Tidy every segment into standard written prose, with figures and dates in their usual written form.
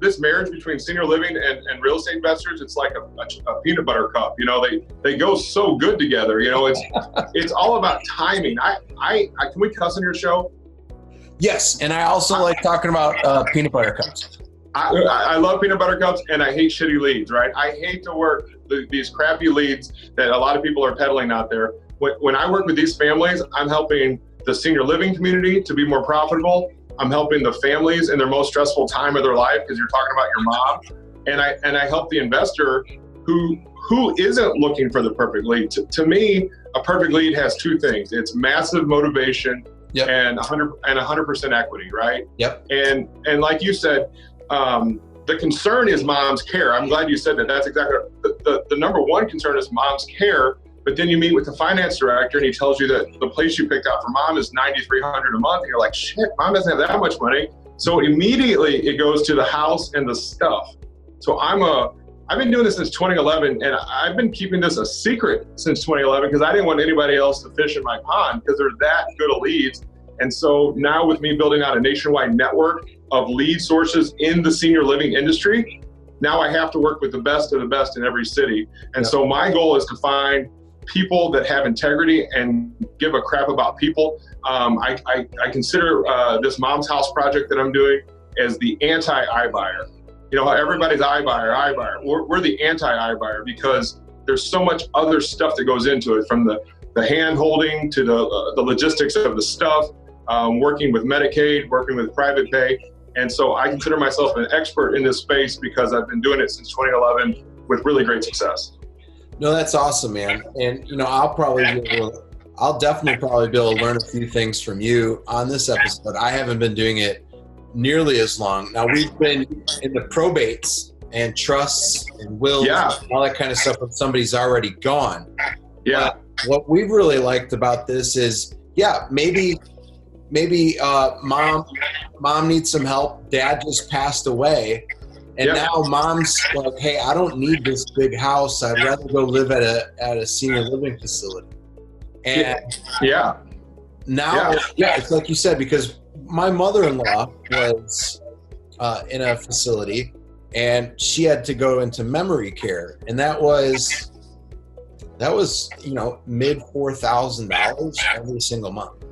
this marriage between senior living and real estate investors, it's like a peanut butter cup. They go so good together. It's all about timing. I can we cuss on your show? Yes, and I also like talking about peanut butter cups. I love peanut butter cups, and I hate shitty leads, right? I hate to work these crappy leads that a lot of people are peddling out there. When I work with these families, I'm helping the senior living community to be more profitable. I'm helping the families in their most stressful time of their life, because you're talking about your mom. And I help the investor who isn't looking for the perfect lead. To me, a perfect lead has two things. It's massive motivation. Yep. And 100% equity, right? Yep. And like you said, the concern is mom's care. I'm glad you said that. That's exactly the number one concern is mom's care. But then you meet with the finance director and he tells you that the place you picked out for mom is $9,300 a month. And you're like, shit, mom doesn't have that much money. So immediately it goes to the house and the stuff. So I've been doing this since 2011, and I've been keeping this a secret since 2011 because I didn't want anybody else to fish in my pond because they're that good of leads. And so now with me building out a nationwide network of lead sources in the senior living industry, now I have to work with the best of the best in every city. And so my goal is to find people that have integrity and give a crap about people. I consider this mom's house project that I'm doing as the anti-iBuyer. Everybody's iBuyer. We're the anti-iBuyer because there's so much other stuff that goes into it, from the hand holding to the logistics of the stuff, working with Medicaid, working with private pay. And so I consider myself an expert in this space because I've been doing it since 2011 with really great success. No, that's awesome, man. And, I'll definitely probably be able to learn a few things from you on this episode. I haven't been doing it nearly as long. Now, we've been in the probates and trusts and wills and all that kind of stuff when somebody's already gone. Yeah. But what we've really liked about this is, maybe mom needs some help. Dad just passed away. And now mom's like, hey, I don't need this big house. I'd rather go live at a senior living facility. And now, it's like you said, because my mother-in-law was in a facility and she had to go into memory care. And that was mid $4,000 every single month.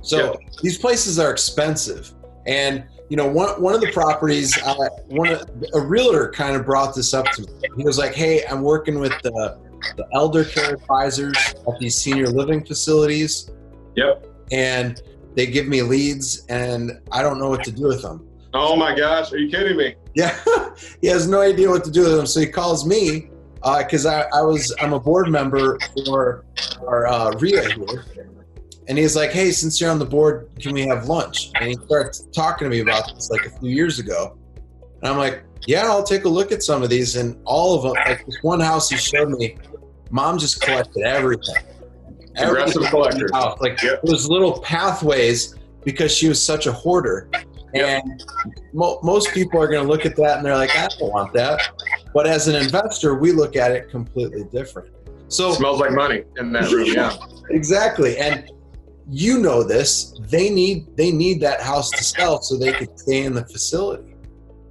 So these places are expensive. And one of the properties, a realtor kind of brought this up to me. He was like, hey, I'm working with the elder care advisors at these senior living facilities. Yep. And they give me leads and I don't know what to do with them. Oh my gosh, are you kidding me? Yeah, he has no idea what to do with them. So he calls me because I'm a board member for our RIA here. And he's like, hey, since you're on the board, can we have lunch? And he starts talking to me about this like a few years ago. And I'm like, yeah, I'll take a look at some of these. And all of them, like this one house he showed me, mom just collected everything. Aggressive collector. Like those little pathways because she was such a hoarder. And most people are going to look at that and they're like, I don't want that. But as an investor, we look at it completely different. So it smells like money in that room. Yeah, exactly. And this, they need that house to sell so they could stay in the facility.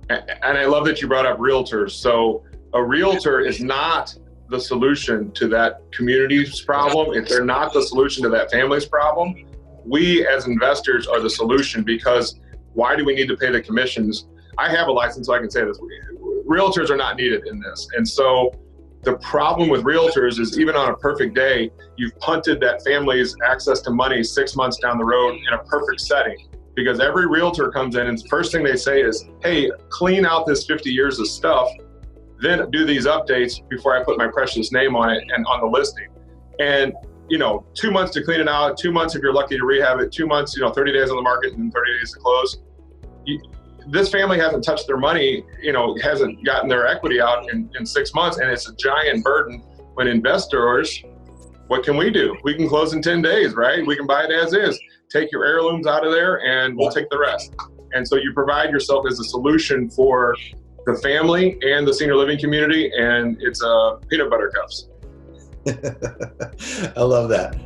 And I love that you brought up realtors. So a realtor is not the solution to that community's problem. If they're not the solution to that family's problem, we as investors are the solution, because why do we need to pay the commissions? I have a license, so I can say this. Realtors are not needed in this. And so the problem with realtors is, even on a perfect day, you've punted that family's access to money 6 months down the road in a perfect setting. Because every realtor comes in and the first thing they say is, hey, clean out this 50 years of stuff, then do these updates before I put my precious name on it and on the listing. And 2 months to clean it out, 2 months if you're lucky to rehab it, 2 months, 30 days on the market and 30 days to close. This family hasn't touched their money, hasn't gotten their equity out in 6 months, and it's a giant burden. When investors, what can we do? We can close in 10 days, right? We can buy it as is. Take your heirlooms out of there and we'll take the rest. And so you provide yourself as a solution for the family and the senior living community, and it's peanut butter cups. I love that.